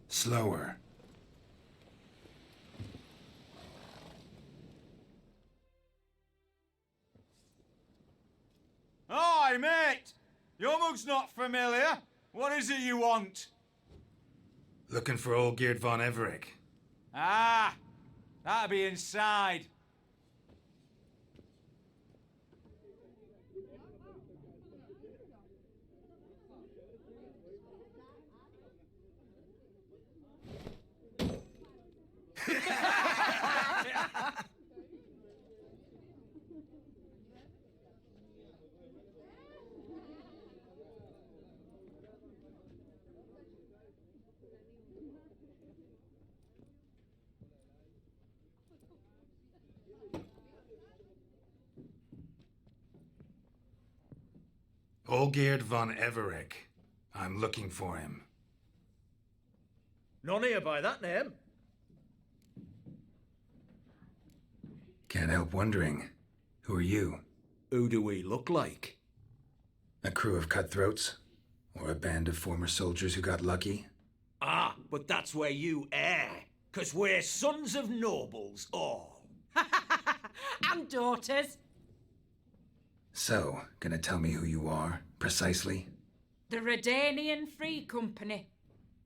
Slower. Hi, mate! Your mug's not familiar. What is it you want? Looking for old Geert von Everec. Ah, that'll be inside. Olgierd von Everec. I'm looking for him. None here by that name. Can't help wondering. Who are you? Who do we look like? A crew of cutthroats? Or a band of former soldiers who got lucky? Ah, but that's where you err. 'Cause we're sons of nobles, all. And daughters. So, gonna tell me who you are, precisely? The Redanian Free Company.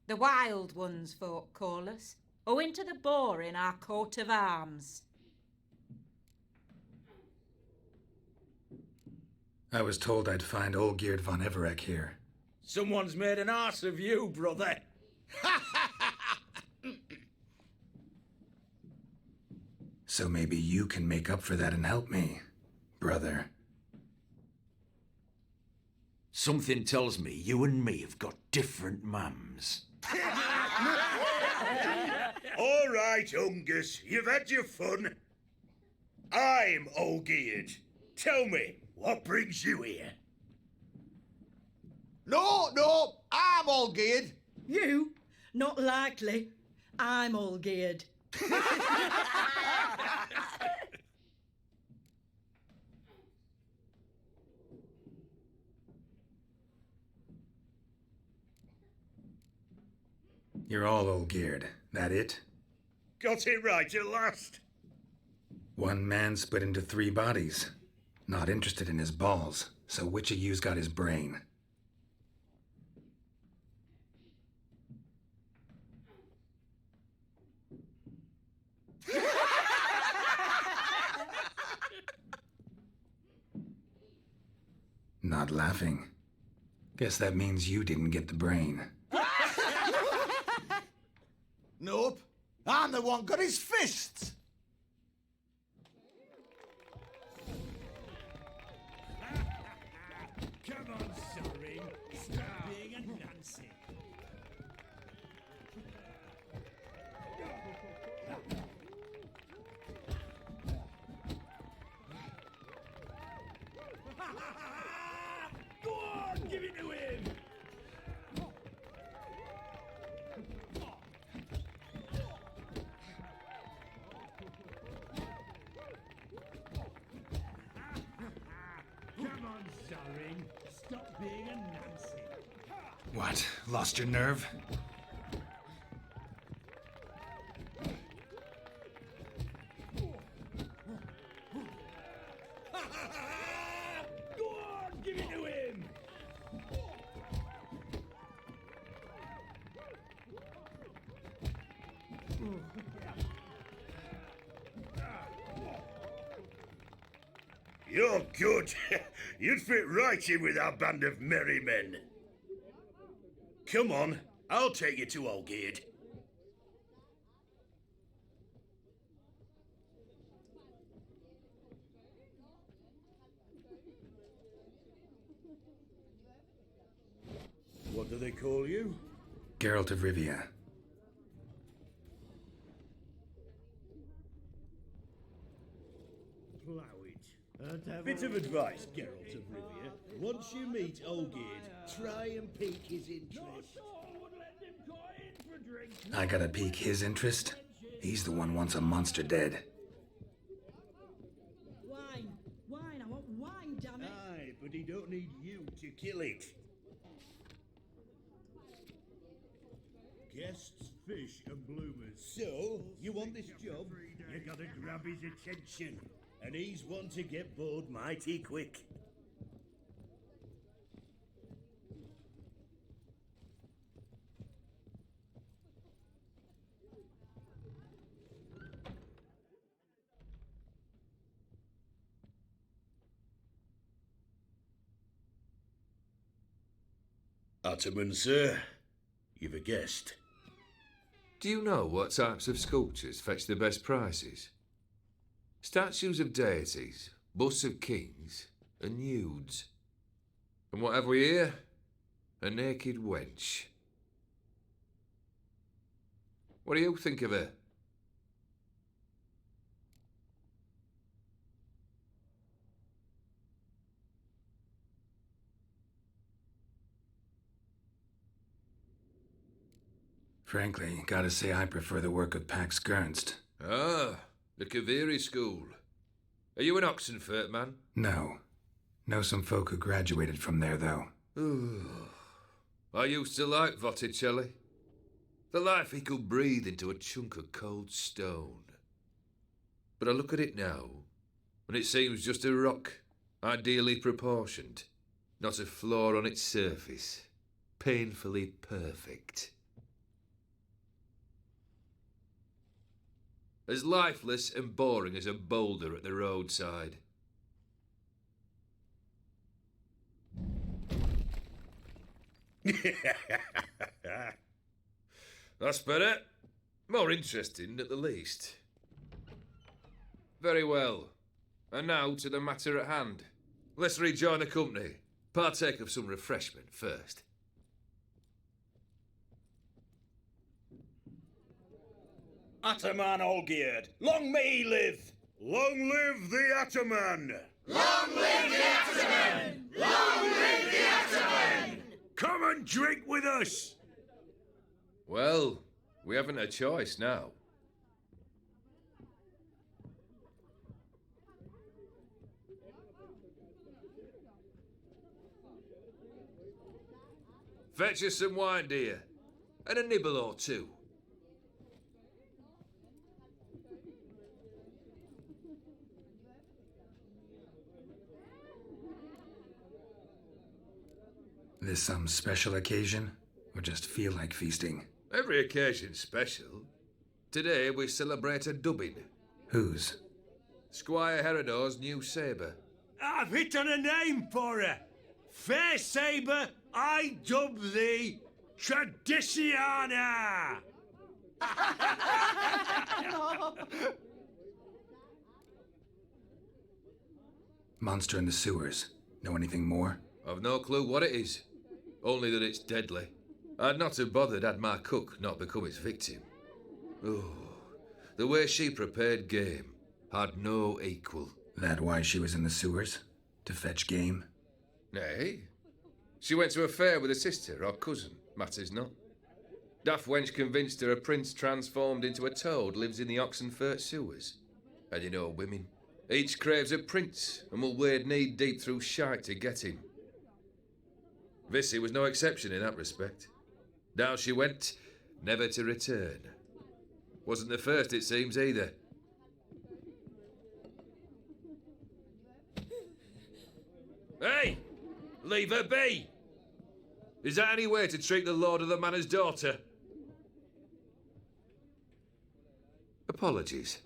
The Wild Ones, folk call us. Owing to the boar in our coat of arms. I was told I'd find Olgierd von Everec here. Someone's made an arse of you, brother. So maybe you can make up for that and help me, brother. Something tells me you and me have got different mums. All right, Ungus, you've had your fun. I'm Olgierd. Tell me, what brings you here? No, I'm all geared. You? Not likely. I'm all geared. You're all Olgierd, that it? Got it right at last. One man split into 3 bodies. Not interested in his balls, so which of you's got his brain? Not laughing. Guess that means you didn't get the brain. Nope. I'm the one got his fists. Come on, sorry. Stop being a Nancy. Go on, give it to him. Come on, Zaring. Stop being a Nancy. What? Lost your nerve? Go on, give it to him. You're good. You'd fit right in with our band of merry men. Come on, I'll take you to Olgierd. What do they call you? Geralt of Rivia. Plough it. Bit of advice, Geralt of Rivia. Once you meet Olgierd, try and pique his interest. I gotta pique his interest? He's the one wants a monster dead. Wine. I want wine, damn it. Aye, but he don't need you to kill it. guests, fish, and bloomers. So, you want this job? You gotta grab his attention. And he's one to get bored mighty quick. Ottoman, sir. You've a guest. Do you know what types of sculptures fetch the best prices? Statues of deities, busts of kings, and nudes. And what have we here? A naked wench. What do you think of her? Frankly, gotta say I prefer the work of Pax Gernst. Ah, the Kaviri school. Are you an Oxenfurt man? No. Know some folk who graduated from there, though. I used to like Botticelli. The life he could breathe into a chunk of cold stone. But I look at it now, and it seems just a rock, ideally proportioned. Not a flaw on its surface. Painfully perfect. As lifeless and boring as a boulder at the roadside. That's better. More interesting, at the least. Very well. And now to the matter at hand. Let's rejoin the company. Partake of some refreshment first. Ataman Olgierd, long may he live! Long live the Ataman! Long live the Ataman! Long live the Ataman! Come and drink with us! Well, we haven't a choice now. Fetch us some wine, dear. And a nibble or two. This some special occasion? Or just feel like feasting? Every occasion's special. Today we celebrate a dubbing. Whose? Squire Herodor's new sabre. I've hit on a name for her. Fair Sabre, I dub thee Traditiana! Monster in the sewers. Know anything more? I've no clue what it is. Only that it's deadly. I'd not have bothered had my cook not become its victim. Oh, the way she prepared game had no equal. That why she was in the sewers? To fetch game? Nay. She went to a fair with a sister or cousin, matters not. Daft wench convinced her a prince transformed into a toad lives in the Oxenfurt sewers. And you know women. Each craves a prince and will wade knee deep through shite to get him. Vissy was no exception in that respect. Down she went, never to return. Wasn't the first, it seems, either. Hey! Leave her be! Is that any way to treat the lord of the manor's daughter? Apologies.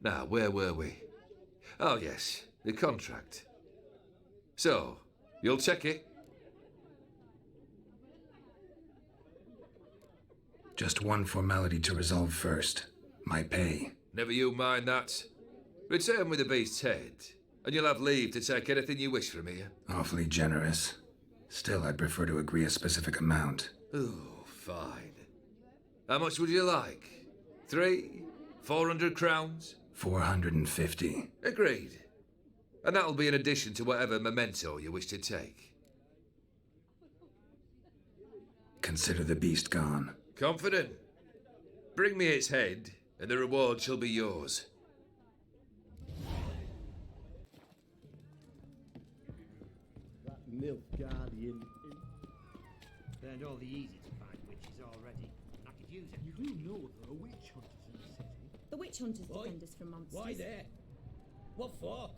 Now, where were we? Oh, yes, the contract. So, you'll check it? Just one formality to resolve first. My pay. Never you mind that. Return with the beast's head, and you'll have leave to take anything you wish from here. Awfully generous. Still, I'd prefer to agree a specific amount. Oh, fine. How much would you like? 400 crowns? 450. Agreed. And that'll be in addition to whatever memento you wish to take. Consider the beast gone. Confident? Bring me its head, and the reward shall be yours. That MILF Guardian. Burned all the easy to find witches already. Not use it. You do know there are witch hunters in the city. The witch hunters Why? defend us from monsters. Why there? What for?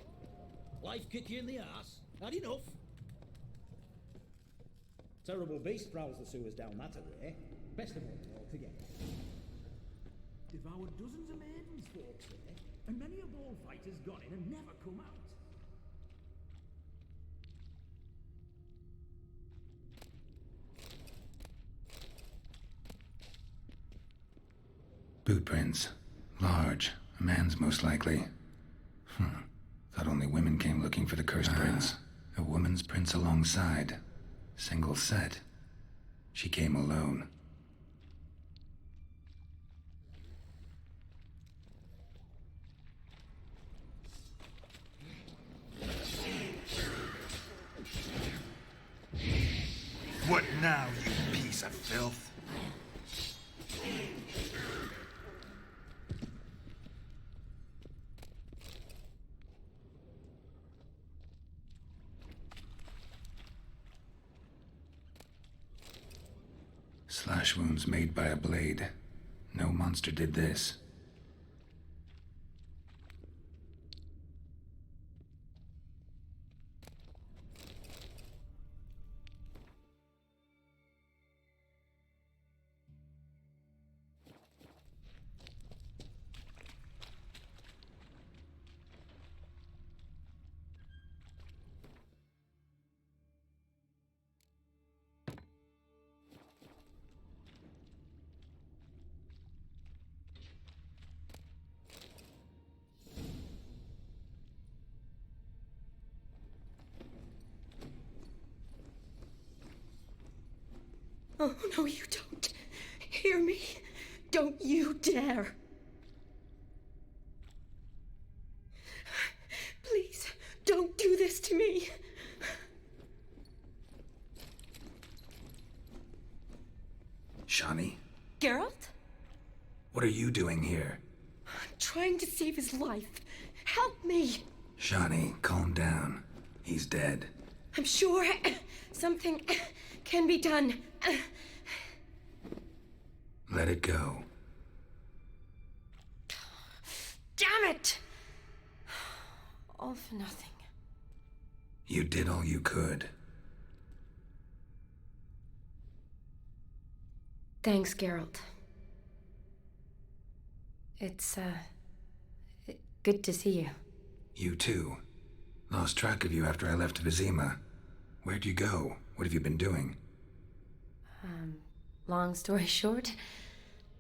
Life kick you in the arse? Had enough? Terrible beast prowls the sewers down that array. Best of all altogether. Devoured dozens of maidens, folks say, and many a ball fighter's gone in and never come out. Boot prints. Large. A man's most likely. Thought only women came looking for the cursed prints. A woman's prints alongside. Single set. She came alone. What now, you piece of filth? Slash wounds made by a blade. No monster did this. Oh, no, you don't. Hear me? Don't you dare. Please, don't do this to me. Shawnee? Geralt? What are you doing here? I'm trying to save his life. Help me. Shawnee, calm down. He's dead. I'm sure something can be done. Let it go. Damn it! All for nothing. You did all you could. Thanks, Geralt. It's, good to see you. You too. Lost track of you after I left Vizima. Where'd you go? What have you been doing? Long story short,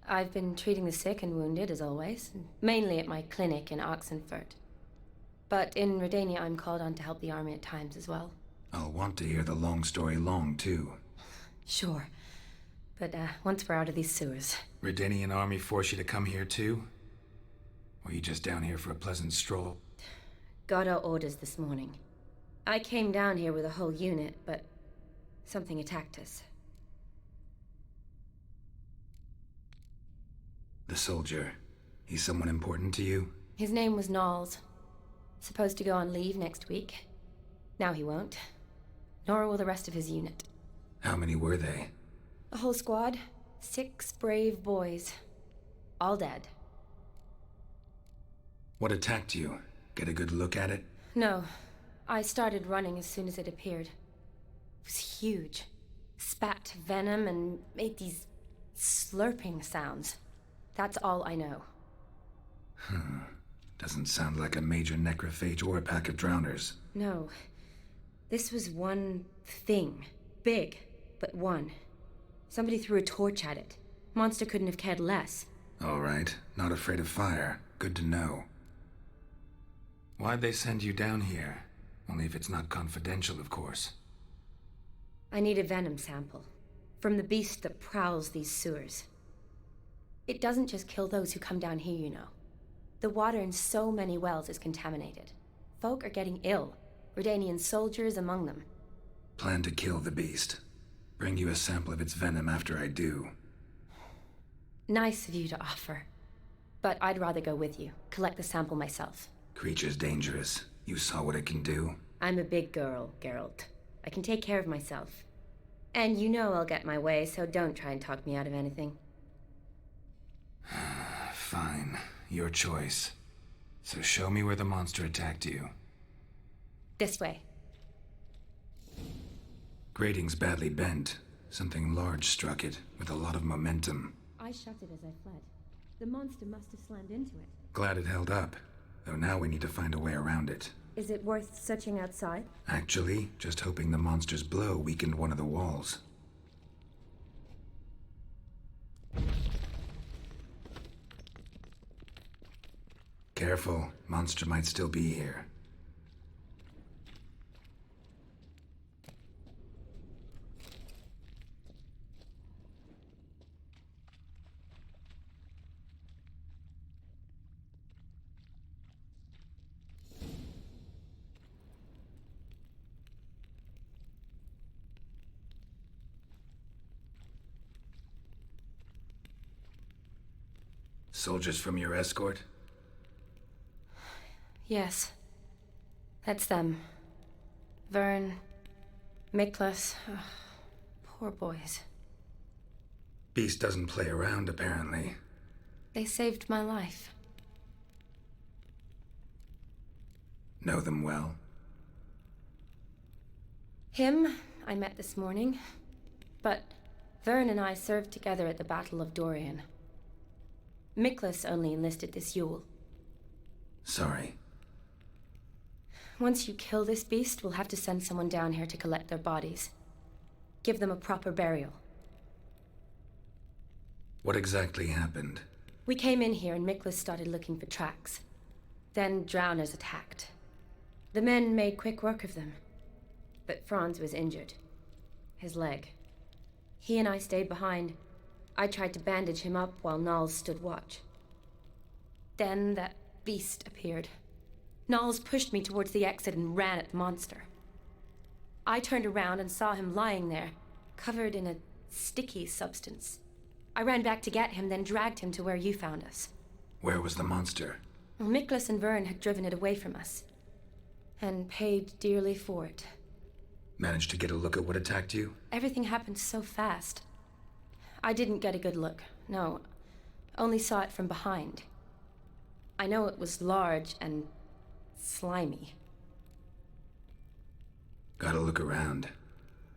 I've been treating the sick and wounded, as always, mainly at my clinic in Oxenfurt. But in Redania, I'm called on to help the army at times as well. I'll want to hear the long story long, too. Sure. But, once we're out of these sewers... Redanian army force you to come here, too? Or are you just down here for a pleasant stroll? Got our orders this morning. I came down here with a whole unit, but something attacked us. The soldier. He's someone important to you? His name was Knowles. Supposed to go on leave next week. Now he won't. Nor will the rest of his unit. How many were they? A whole squad. 6 brave boys. All dead. What attacked you? Get a good look at it? No. I started running as soon as it appeared. It was huge. Spat venom and made these slurping sounds. That's all I know. Doesn't sound like a major necrophage or a pack of drowners. No. This was one thing. Big, but one. Somebody threw a torch at it. Monster couldn't have cared less. All right. Not afraid of fire. Good to know. Why'd they send you down here? Only if it's not confidential, of course. I need a venom sample. From the beast that prowls these sewers. It doesn't just kill those who come down here, you know. The water in so many wells is contaminated. Folk are getting ill. Redanian soldiers among them. Plan to kill the beast. Bring you a sample of its venom after I do. Nice of you to offer. But I'd rather go with you. Collect the sample myself. Creature's dangerous. You saw what it can do. I'm a big girl, Geralt. I can take care of myself. And you know I'll get my way, so don't try and talk me out of anything. Fine. Your choice. So show me where the monster attacked you. This way. Grating's badly bent. Something large struck it, with a lot of momentum. I shut it as I fled. The monster must have slammed into it. Glad it held up, though now we need to find a way around it. Is it worth searching outside? Actually, just hoping the monster's blow weakened one of the walls. Careful, monster might still be here. Soldiers from your escort? Yes. That's them. Vern, Miklas. Poor boys. Beast doesn't play around, apparently. They saved my life. Know them well? Him, I met this morning. But Vern and I served together at the Battle of Dorian. Miklas only enlisted this Yule. Sorry. Once you kill this beast, we'll have to send someone down here to collect their bodies. Give them a proper burial. What exactly happened? We came in here and Miklas started looking for tracks. Then drowners attacked. The men made quick work of them. But Franz was injured. His leg. He and I stayed behind. I tried to bandage him up while Nals stood watch. Then that beast appeared. Nals pushed me towards the exit and ran at the monster. I turned around and saw him lying there, covered in a sticky substance. I ran back to get him, then dragged him to where you found us. Where was the monster? Well, Miklas and Vern had driven it away from us. And paid dearly for it. Managed to get a look at what attacked you? Everything happened so fast. I didn't get a good look, no. Only saw it from behind. I know it was large and slimy. Gotta look around.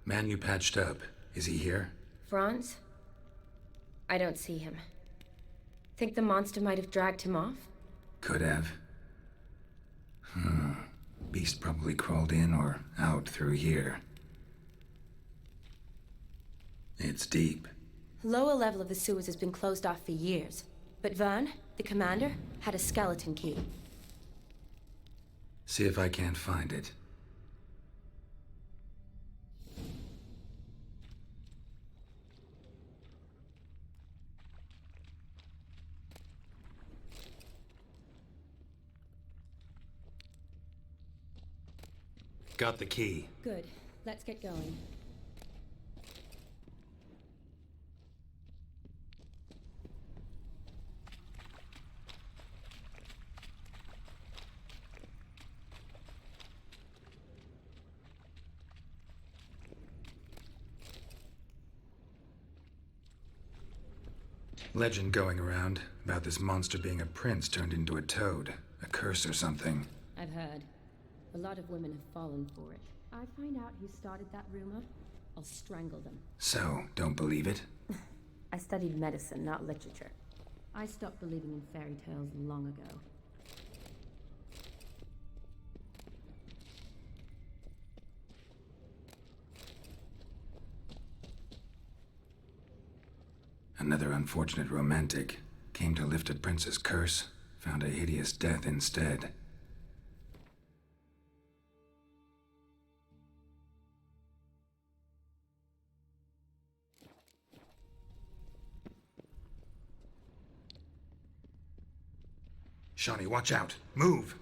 Man you patched up, is he here? Franz? I don't see him. Think the monster might have dragged him off? Could have. Beast probably crawled in or out through here. It's deep. Lower level of the sewers has been closed off for years. But Vern, the commander, had a skeleton key. See if I can't find it. Got the key. Good. Let's get going. Legend going around about this monster being a prince turned into a toad. A curse or something. I've heard. A lot of women have fallen for it. I find out who started that rumor, I'll strangle them. So, don't believe it? I studied medicine, not literature. I stopped believing in fairy tales long ago. Another unfortunate romantic. Came to lift a prince's curse, found a hideous death instead. Shawnee, watch out! Move!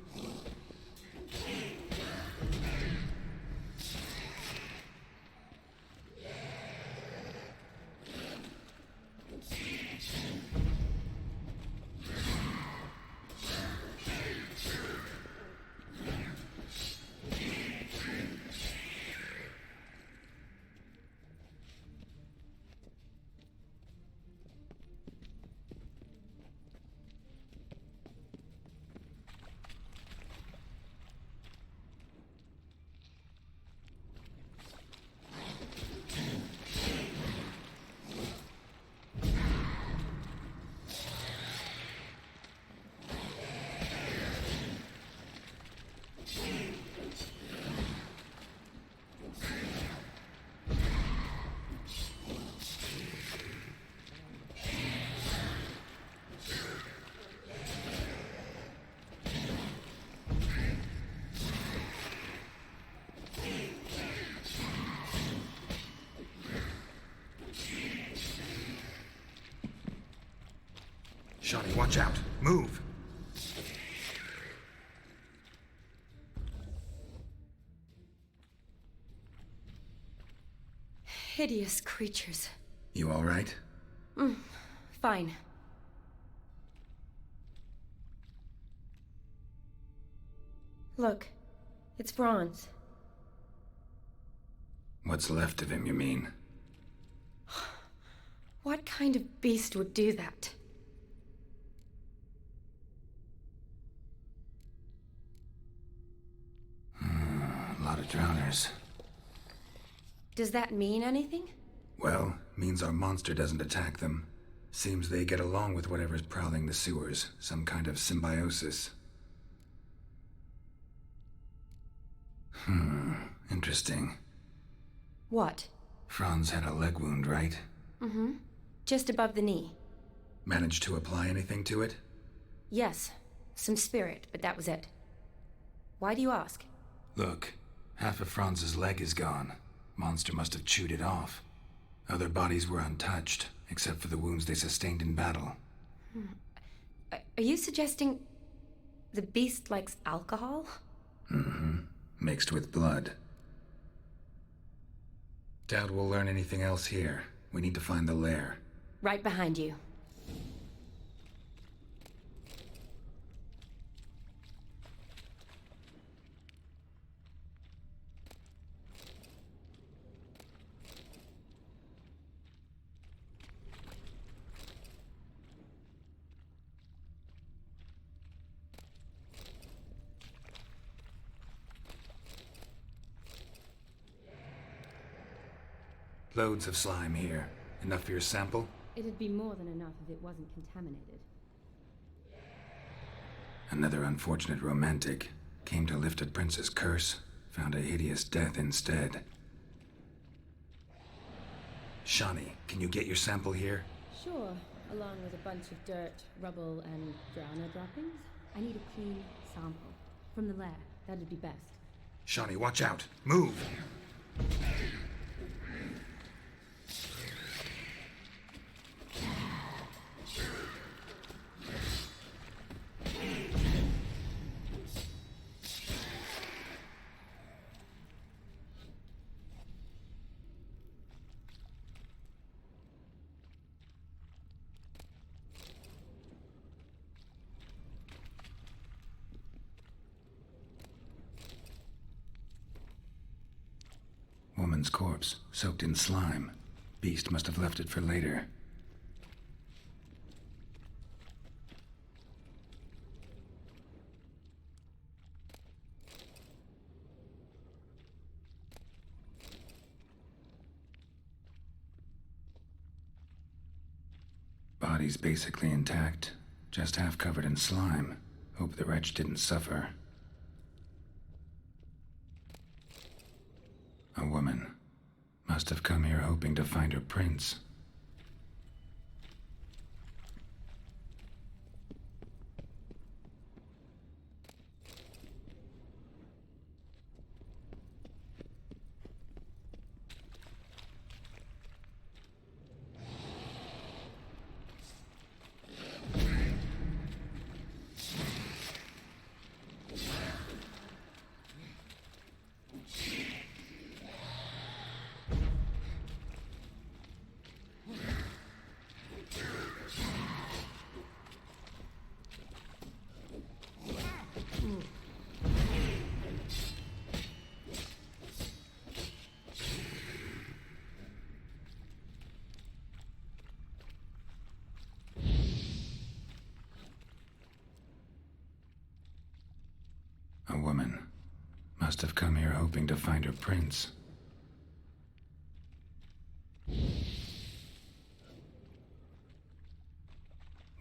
Shawnee, watch out. Move. Hideous creatures. You all right? Fine. Look, it's Franz. What's left of him, you mean? What kind of beast would do that? A lot of drowners. Does that mean anything? Well, means our monster doesn't attack them. Seems they get along with whatever's prowling the sewers. Some kind of symbiosis. Interesting. What? Franz had a leg wound, right? Mm-hmm. Just above the knee. Managed to apply anything to it? Yes. Some spirit, but that was it. Why do you ask? Look, half of Franz's leg is gone. Monster must have chewed it off. Other bodies were untouched, except for the wounds they sustained in battle. Are you suggesting the beast likes alcohol? Mm-hmm. Mixed with blood. Doubt we'll learn anything else here. We need to find the lair. Right behind you. Loads of slime here. Enough for your sample? It'd be more than enough if it wasn't contaminated. Another unfortunate romantic. Came to lift a prince's curse. Found a hideous death instead. Shawnee, can you get your sample here? Sure, along with a bunch of dirt, rubble, and drowner droppings. I need a clean sample. From the lair, that'd be best. Shawnee, watch out! Move! Woman's corpse, soaked in slime. Beast must have left it for later. Body's basically intact, just half covered in slime. Hope the wretch didn't suffer. A woman. Must have come here hoping to find her prince. A woman. Must have come here hoping to find her prince.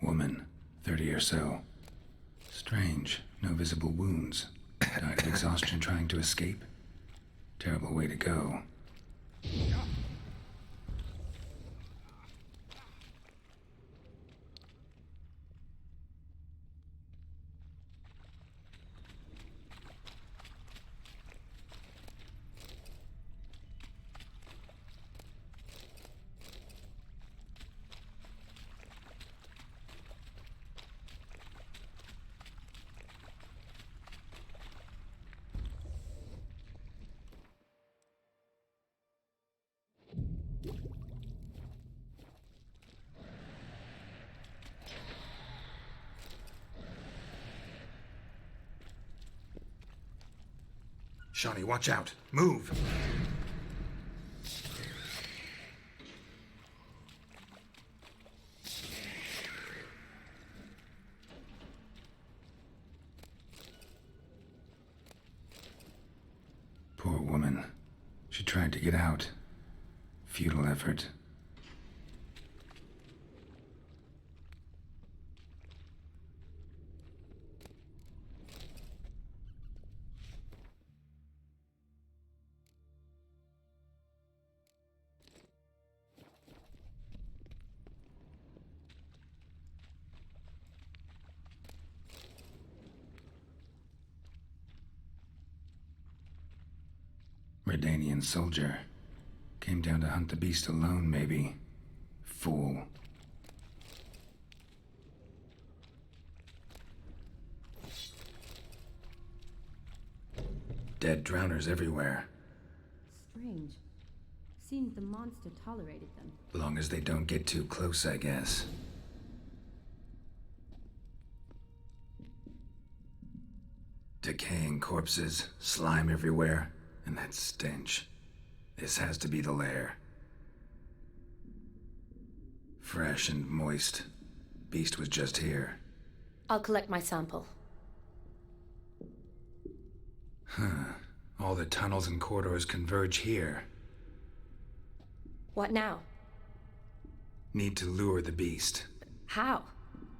Woman, 30 or so. Strange, no visible wounds. Died of exhaustion trying to escape. Terrible way to go. Shawnee, watch out. Move! Poor woman. She tried to get out. Futile effort. Redanian soldier. Came down to hunt the beast alone, maybe. Fool. Dead drowners everywhere. Strange. Seems the monster tolerated them. Long as they don't get too close, I guess. Decaying corpses, slime everywhere, and that stench. This has to be the lair. Fresh and moist. Beast was just here. I'll collect my sample. Huh. All the tunnels and corridors converge here. What now? Need to lure the beast. How?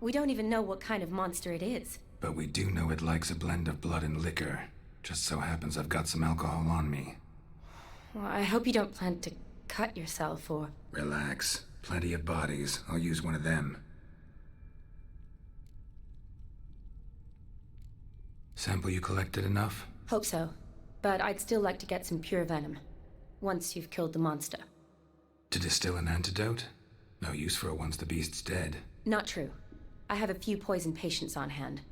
We don't even know what kind of monster it is. But we do know it likes a blend of blood and liquor. Just so happens I've got some alcohol on me. Well, I hope you don't plan to cut yourself or... Relax. Plenty of bodies. I'll use one of them. Sample you collected enough? Hope so. But I'd still like to get some pure venom. Once you've killed the monster. To distill an antidote? No use for it once the beast's dead. Not true. I have a few poison patients on hand.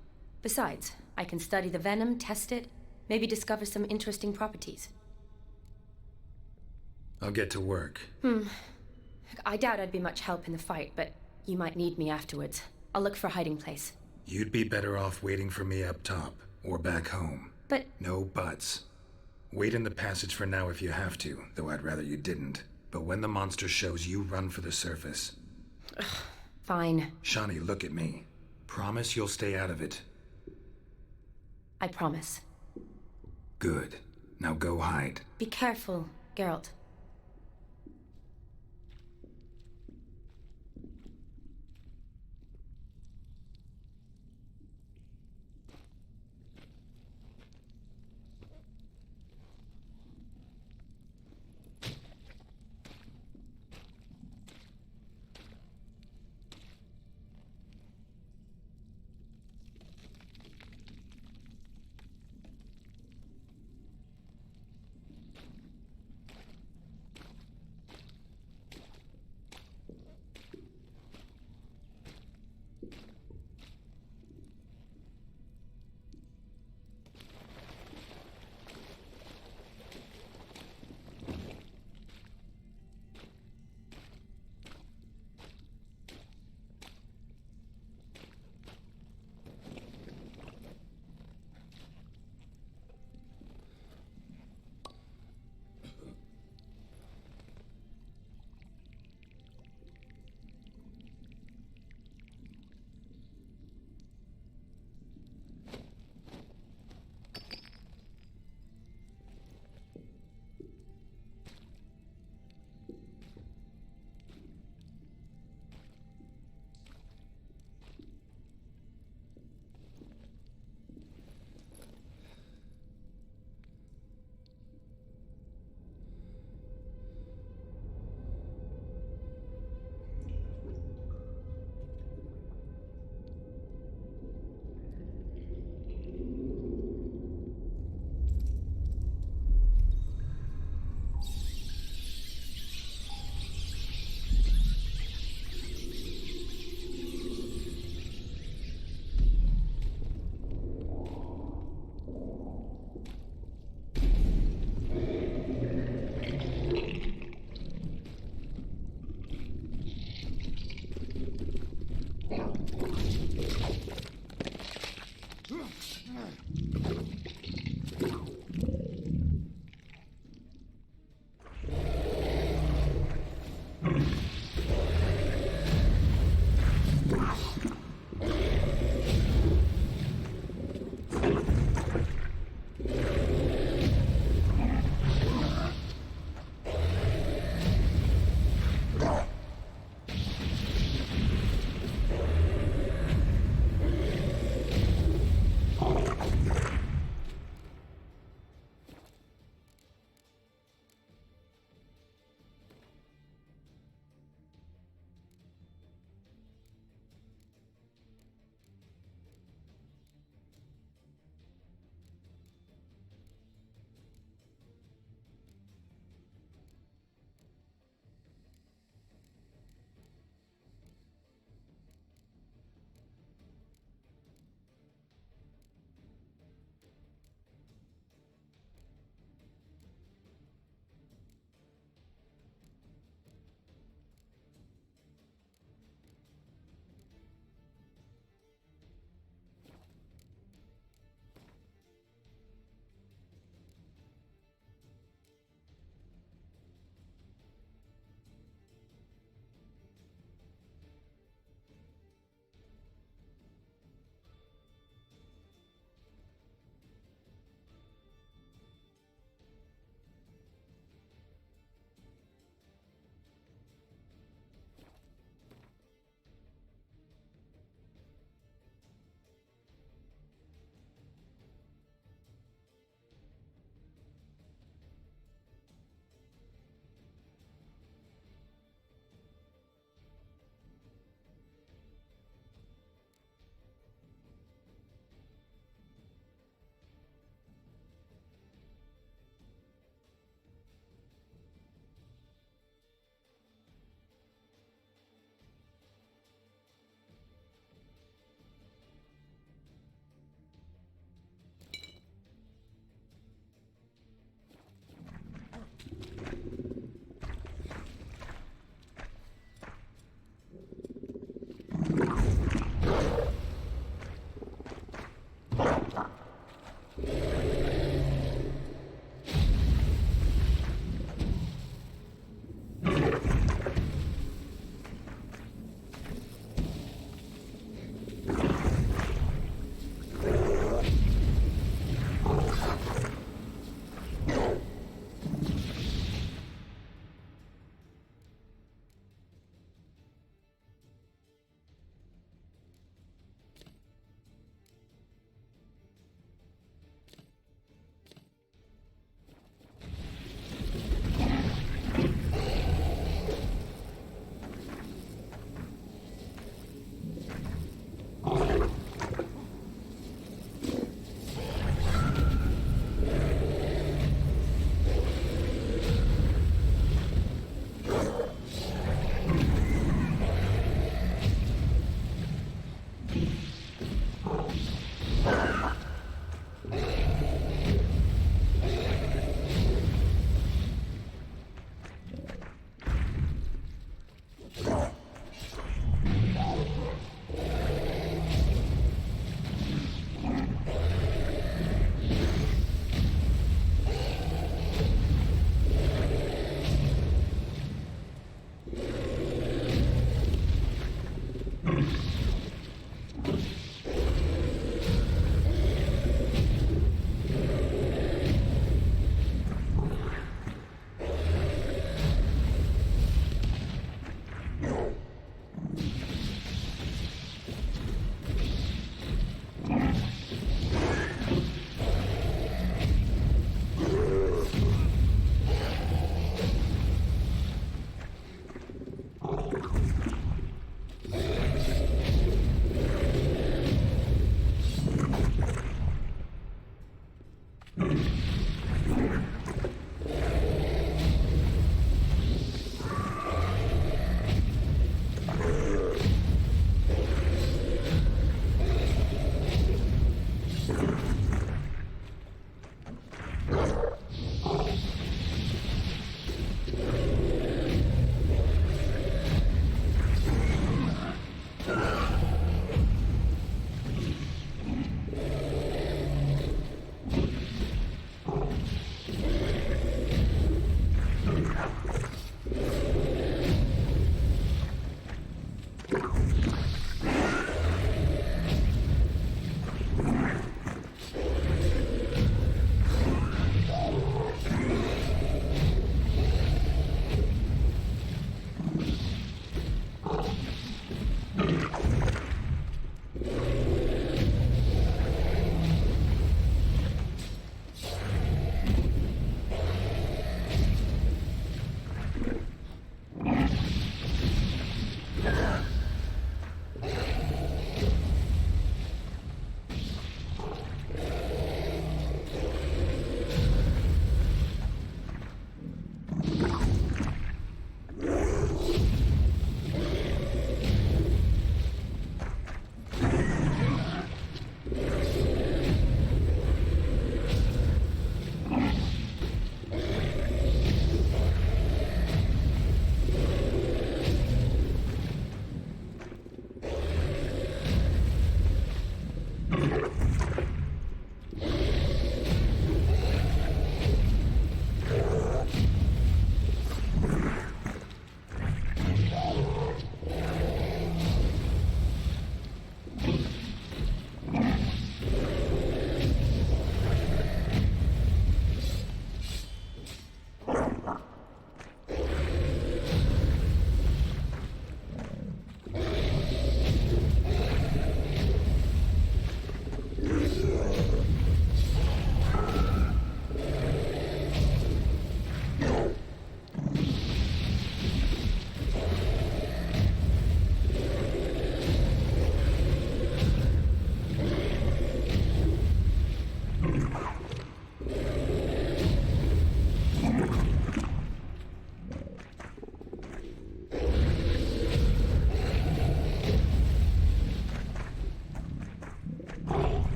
Besides, I can study the venom, test it, maybe discover some interesting properties. I'll get to work. I doubt I'd be much help in the fight, but you might need me afterwards. I'll look for a hiding place. You'd be better off waiting for me up top, or back home. But... No buts. Wait in the passage for now if you have to, though I'd rather you didn't. But when the monster shows, you run for the surface. Fine. Shawnee, look at me. Promise you'll stay out of it. I promise. Good. Now go hide. Be careful, Geralt.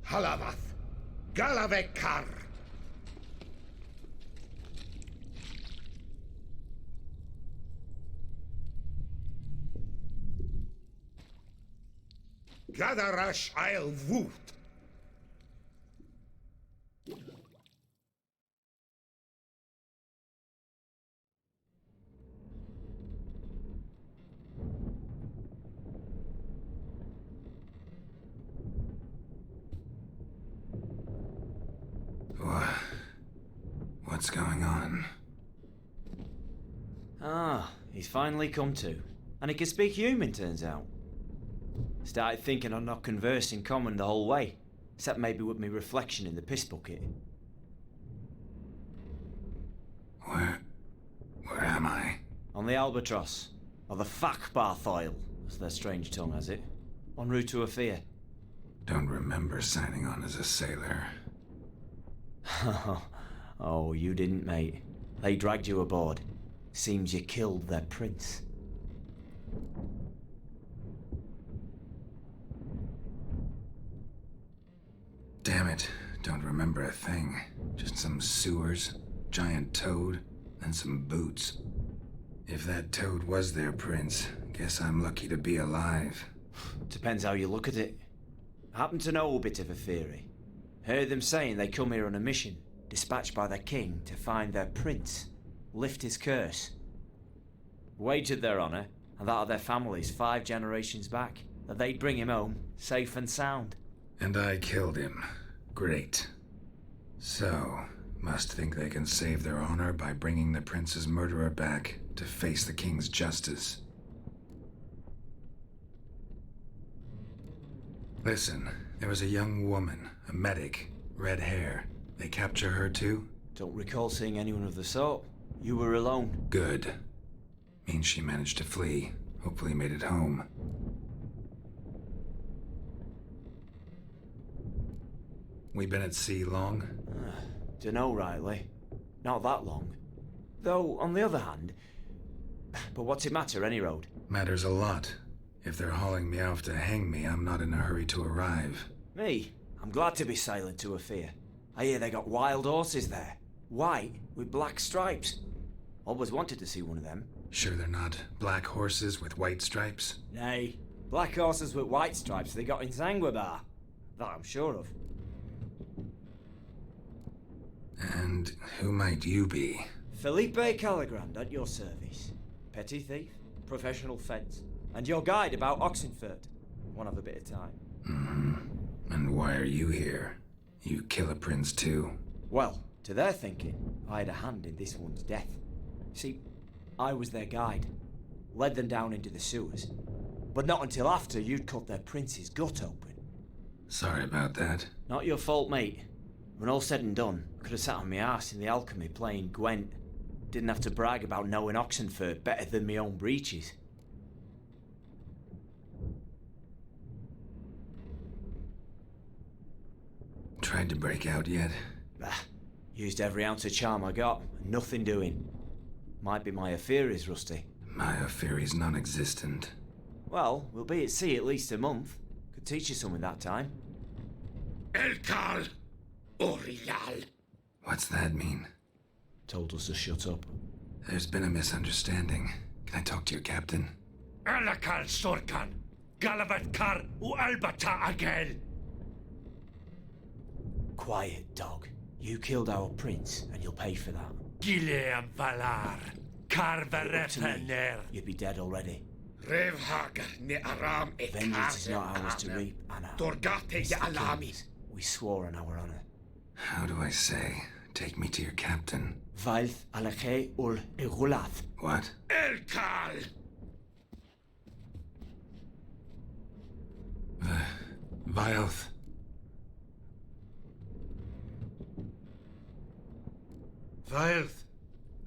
Halavath, Galavekar. Gadarash I'll woot. What's going on? Ah, he's finally come to. And he can speak human, turns out. Started thinking I'd not conversed in common the whole way, except maybe with me reflection in the piss bucket. Where am I? On the Albatross, or the Fakbarthoil, as their strange tongue has it, en route to Ophir. Don't remember signing on as a sailor. Oh, you didn't, mate. They dragged you aboard. Seems you killed their prince. Damn it, don't remember a thing. Just some sewers, giant toad, and some boots. If that toad was their prince, guess I'm lucky to be alive. Depends how you look at it. I happen to know a bit of a theory. Heard them saying they come here on a mission, dispatched by their king to find their prince, lift his curse. Wagered their honour, and that of their families 5 generations back, that they'd bring him home, safe and sound. And I killed him. Great. So, must think they can save their honor by bringing the prince's murderer back to face the king's justice. Listen, there was a young woman, a medic, red hair. They capture her too? Don't recall seeing anyone of the sort. You were alone. Good. Means she managed to flee. Hopefully made it home. We been at sea long? Dunno rightly. Not that long. Though, on the other hand... But what's it matter, any road? Matters a lot. If they're hauling me off to hang me, I'm not in a hurry to arrive. Me? I'm glad to be sailing to Ophir. I hear they got wild horses there. White, with black stripes. Always wanted to see one of them. Sure they're not black horses with white stripes? Nay, black horses with white stripes they got in Zanguebar. That I'm sure of. And who might you be? Felipe Caligrand at your service. Petty thief, professional fence, and your guide about Oxenfurt. One of a bit of time. Mm-hmm. And why are you here? You kill a prince too? Well, to their thinking, I had a hand in this one's death. See, I was their guide. Led them down into the sewers. But not until after you'd cut their prince's gut open. Sorry about that. Not your fault, mate. When all said and done, I could have sat on my arse in the alchemy playing Gwent. Didn't have to brag about knowing Oxenfurt better than my own breeches. Tried to break out yet? Bah, used every ounce of charm I got, and nothing doing. Might be my Ophir is rusty. My Ophir is non-existent. Well, we'll be at sea at least a month. Could teach you something that time. Elkal Orial. What's that mean? Told us to shut up. There's been a misunderstanding. Can I talk to your captain? Alakal Sorkan. Galavat Kar u Albata Agel. Quiet, dog. You killed our prince, and you'll pay for that. Gileam Valar. Carverepener. You'd be dead already. Revhagar ne Aram et Vengeance is not ours to reap, Anna. Dorgate ya Alami. We swore on our honor. How do I say? Take me to your captain. Vailth Alache ul Egulath. What? Elkal! Vailth. Vailth.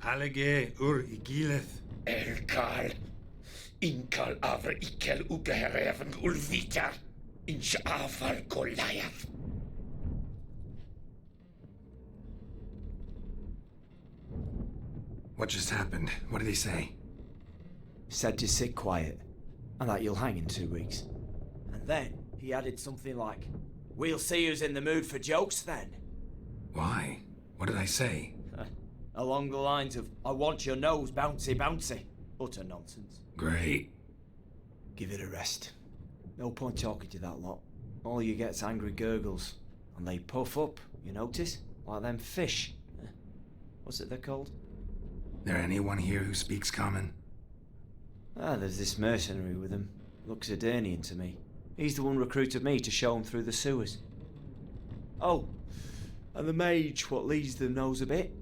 Halage ur igileth. Elkal. Inkal avr ikel ugehereven ulvitar. Inch afar Goliath. What just happened? What did he say? Said to sit quiet, and that you'll hang in 2 weeks. And then he added something like, We'll see who's in the mood for jokes then. Why? What did I say? Along the lines of, I want your nose bouncy bouncy. Utter nonsense. Great. Give it a rest. No point talking to that lot. All you get's angry gurgles. And they puff up, you notice? Like them fish. What's it they're called? There anyone here who speaks common? There's this mercenary with him. Looks Edenian to me. He's the one recruited me to show him through the sewers. Oh, and the mage what leads them knows a bit.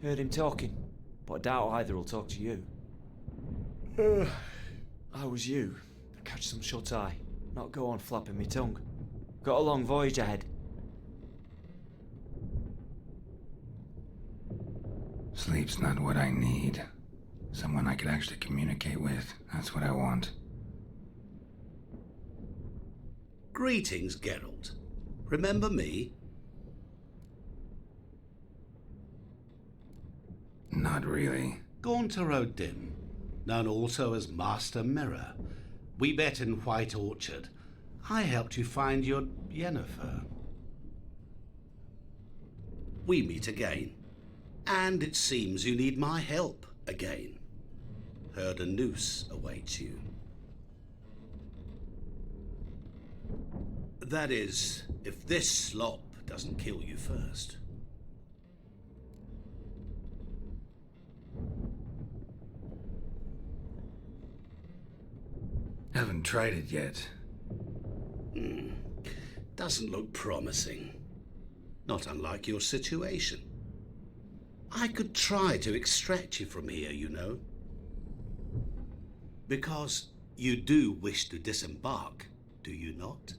Heard him talking, but I doubt either will talk to you. I was you. Catch some shut-eye. Not go on flapping me tongue. Got a long voyage ahead. Sleep's not what I need. Someone I could actually communicate with. That's what I want. Greetings, Geralt. Remember me? Not really. Gaunter O'Dim, known also as Master Mirror. We met in White Orchard. I helped you find your Yennefer. We meet again. And it seems you need my help again. Heard a noose awaits you. That is, if this slop doesn't kill you first. Haven't tried it yet. Doesn't look promising. Not unlike your situation. I could try to extract you from here, you know. Because you do wish to disembark, do you not?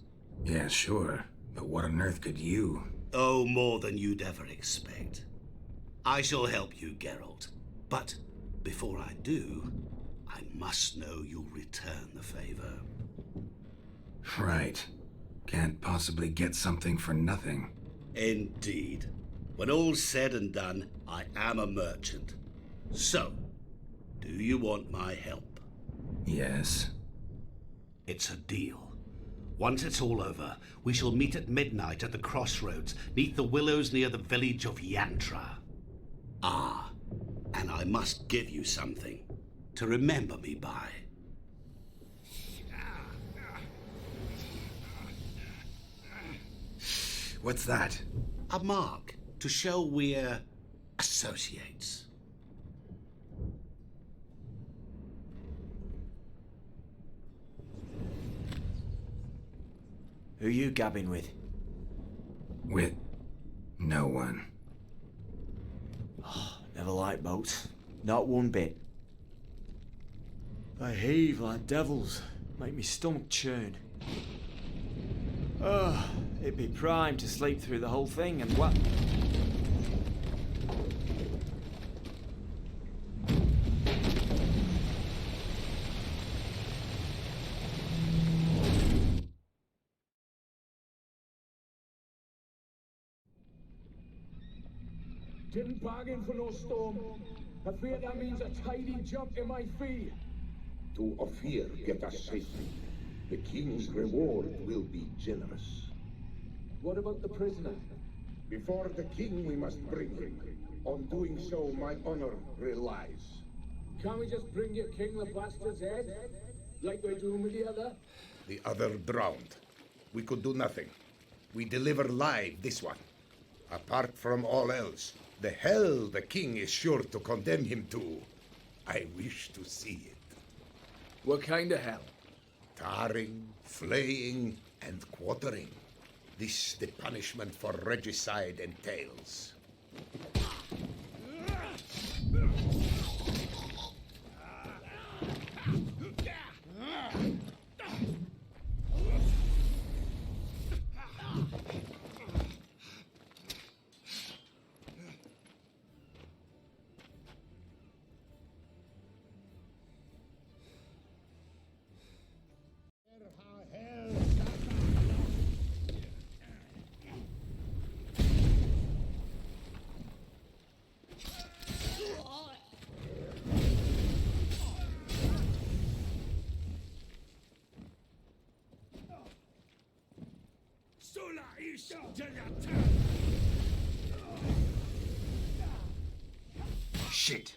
Yeah, sure. But what on earth could you? Oh, more than you'd ever expect. I shall help you, Geralt. But before I do, I must know you'll return the favor. Right. Can't possibly get something for nothing. Indeed. When all's said and done, I am a merchant. So, do you want my help? Yes. It's a deal. Once it's all over, we shall meet at midnight at the crossroads, neath the willows near the village of Yantra. Ah, and I must give you something to remember me by. What's that? A mark to show we're associates. Who you gabbing with? With no one. Oh, never liked boats. Not one bit. They heave like devils. Make me stomach churn. Oh, it'd be prime to sleep through the whole thing and what? Didn't bargain for no storm. I fear that means a tidy jump in my fee. To Ophir get us safely. The king's reward will be generous. What about the prisoner? Before the king we must bring him. On doing so, my honor relies. Can't we just bring your king the bastard's head? Like we're doing with the other? The other drowned. We could do nothing. We deliver live this one. Apart from all else, the hell the king is sure to condemn him to. I wish to see it. What kind of hell? Tarring, flaying, and quartering. This the punishment for regicide entails. Shit.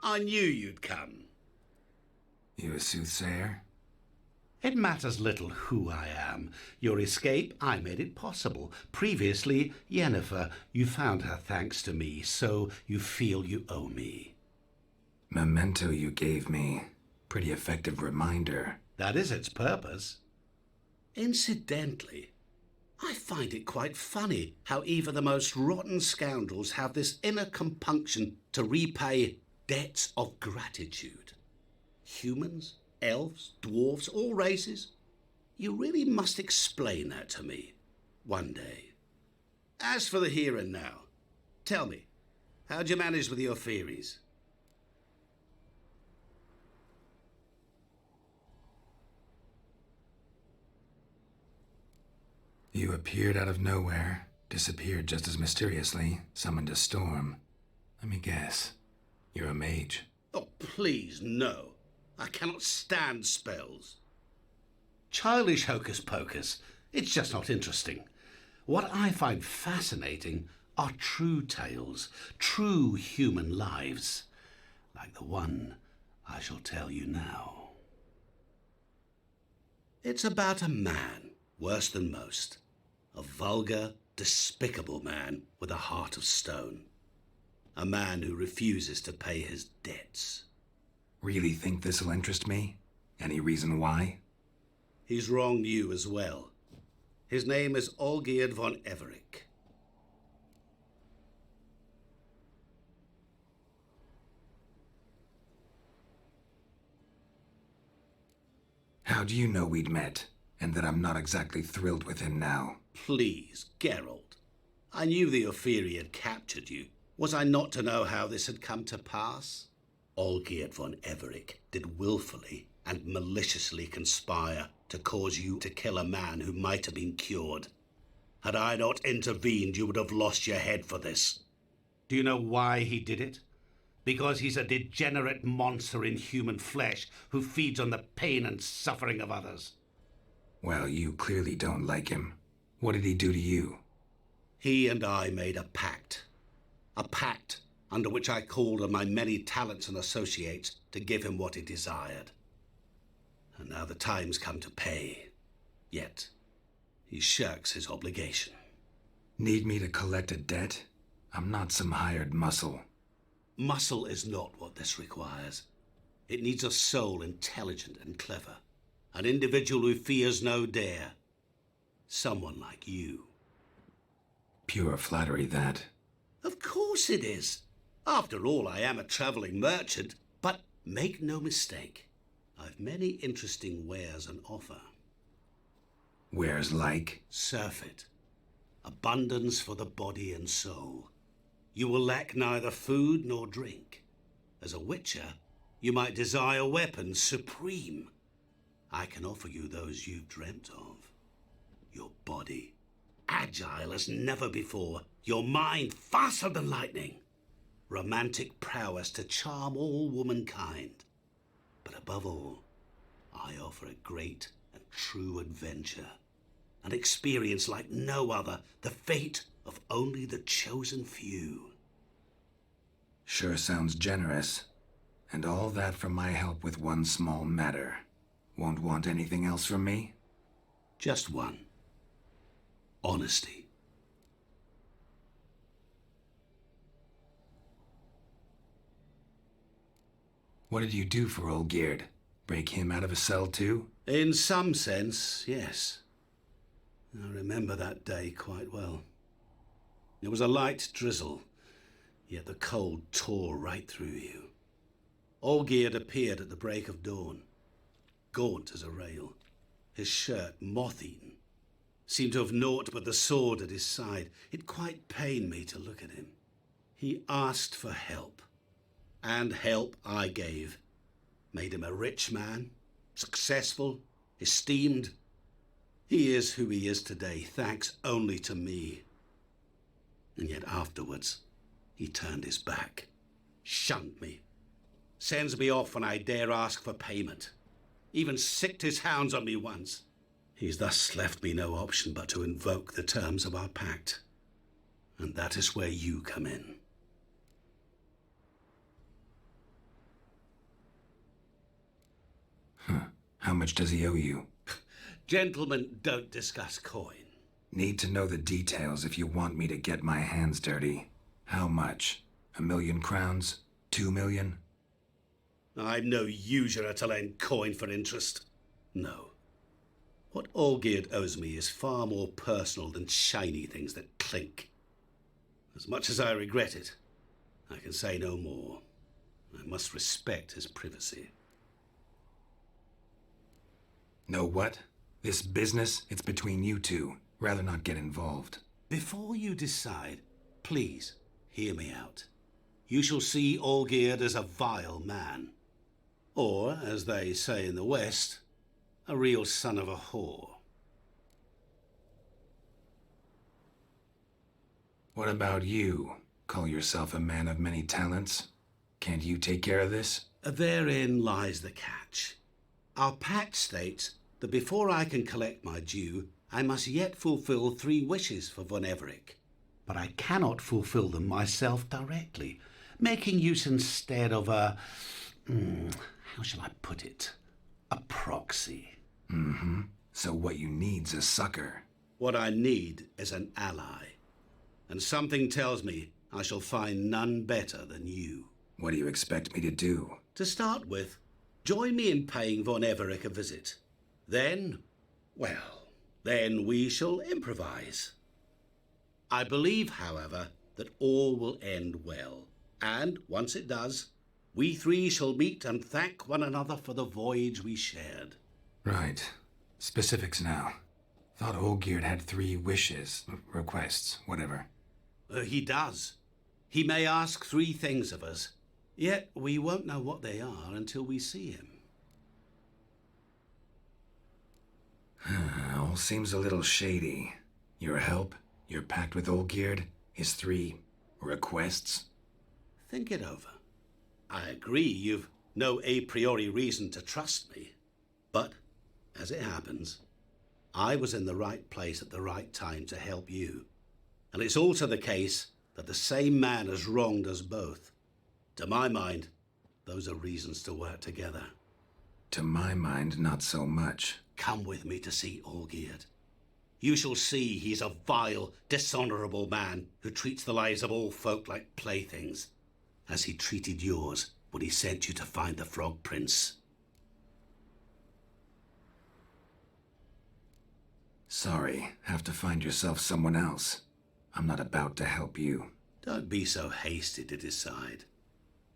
I knew you'd come. You a soothsayer? It matters little who I am. Your escape, I made it possible. Previously, Yennefer, you found her thanks to me, so you feel you owe me. Memento you gave me. Pretty effective reminder. That is its purpose. Incidentally, I find it quite funny how even the most rotten scoundrels have this inner compunction to repay debts of gratitude. Humans, elves, dwarves, all races. You really must explain that to me one day. As for the here and now, tell me, how'd you manage with your theories? You appeared out of nowhere, disappeared just as mysteriously, summoned a storm. Let me guess. You're a mage. Oh, please, no. I cannot stand spells. Childish hocus pocus. It's just not interesting. What I find fascinating are true tales, true human lives, like the one I shall tell you now. It's about a man, worse than most. A vulgar, despicable man with a heart of stone. A man who refuses to pay his debts. Really think this'll interest me? Any reason why? He's wronged you as well. His name is Olgierd von Everich. How do you know we'd met, and that I'm not exactly thrilled with him now? Please, Geralt. I knew the Ophiri had captured you. Was I not to know how this had come to pass? Olgierd von Everich did willfully and maliciously conspire to cause you to kill a man who might have been cured. Had I not intervened, you would have lost your head for this. Do you know why he did it? Because he's a degenerate monster in human flesh who feeds on the pain and suffering of others. Well, you clearly don't like him. What did he do to you? He and I made a pact. A pact under which I called on my many talents and associates to give him what he desired. And now the time's come to pay. Yet, he shirks his obligation. Need me to collect a debt? I'm not some hired muscle. Muscle is not what this requires. It needs a soul intelligent and clever. An individual who fears no dare. Someone like you. Pure flattery, that. Of course it is. After all, I am a travelling merchant. But make no mistake, I've many interesting wares on offer. Wares like? Surfeit. Abundance for the body and soul. You will lack neither food nor drink. As a witcher, you might desire weapons supreme. I can offer you those you've dreamt of. Your body, agile as never before. Your mind, faster than lightning. Romantic prowess to charm all womankind. But above all, I offer a great and true adventure. An experience like no other, the fate of only the chosen few. Sure sounds generous. And all that for my help with one small matter. Won't want anything else from me? Just one. Honesty. What did you do for Olgierd? Break him out of a cell too? In some sense, yes. I remember that day quite well. There was a light drizzle, yet the cold tore right through you. Olgierd appeared at the break of dawn, gaunt as a rail, his shirt moth-eaten, seemed to have naught but the sword at his side. It quite pained me to look at him. He asked for help, and help I gave. Made him a rich man, successful, esteemed. He is who he is today, thanks only to me. And yet afterwards, he turned his back, shunned me, sends me off when I dare ask for payment, even sicked his hounds on me once. He's thus left me no option but to invoke the terms of our pact. And that is where you come in. How much does he owe you? Gentlemen don't discuss coin. Need to know the details if you want me to get my hands dirty. How much? 1,000,000 crowns? 2 million? I'm no usurer to lend coin for interest. No. What Olgierd owes me is far more personal than shiny things that clink. As much as I regret it, I can say no more. I must respect his privacy. Know what? This business, it's between you two. Rather not get involved. Before you decide, please hear me out. You shall see Olgierd as a vile man. Or, as they say in the West, a real son of a whore. What about you? Call yourself a man of many talents? Can't you take care of this? Therein lies the catch. Our pact states that before I can collect my due, I must yet fulfill 3 wishes for Von Everich. But I cannot fulfill them myself directly, making use instead of a... how shall I put it? A proxy. Mm-hmm. So what you need's a sucker. What I need is an ally. And something tells me I shall find none better than you. What do you expect me to do? To start with, join me in paying Von Everich a visit. Then, well, then we shall improvise. I believe, however, that all will end well. And once it does, we 3 shall meet and thank one another for the voyage we shared. Right. Specifics now. Thought Olgierd had 3 wishes, requests, whatever. He does. He may ask 3 things of us, yet we won't know what they are until we see him. All seems a little shady. Your help, your pact with Olgierd, his 3 requests. Think it over. I agree you've no a priori reason to trust me, but, as it happens, I was in the right place at the right time to help you. And it's also the case that the same man has wronged us both. To my mind, those are reasons to work together. To my mind, not so much. Come with me to see Olgierd. You shall see he's a vile, dishonourable man who treats the lives of all folk like playthings, as he treated yours when he sent you to find the Frog Prince. Sorry, have to find yourself someone else. I'm not about to help you. Don't be so hasty to decide.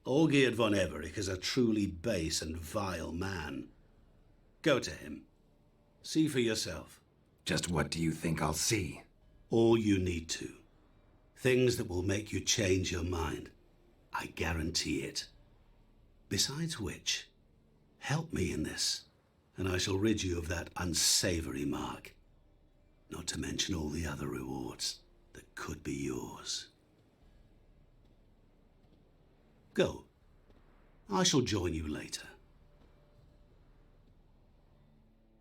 Olgierd von Everich is a truly base and vile man. Go to him. See for yourself. Just what do you think I'll see? All you need to. Things that will make you change your mind. I guarantee it. Besides which, help me in this, and I shall rid you of that unsavory mark. Not to mention all the other rewards that could be yours. Go. I shall join you later.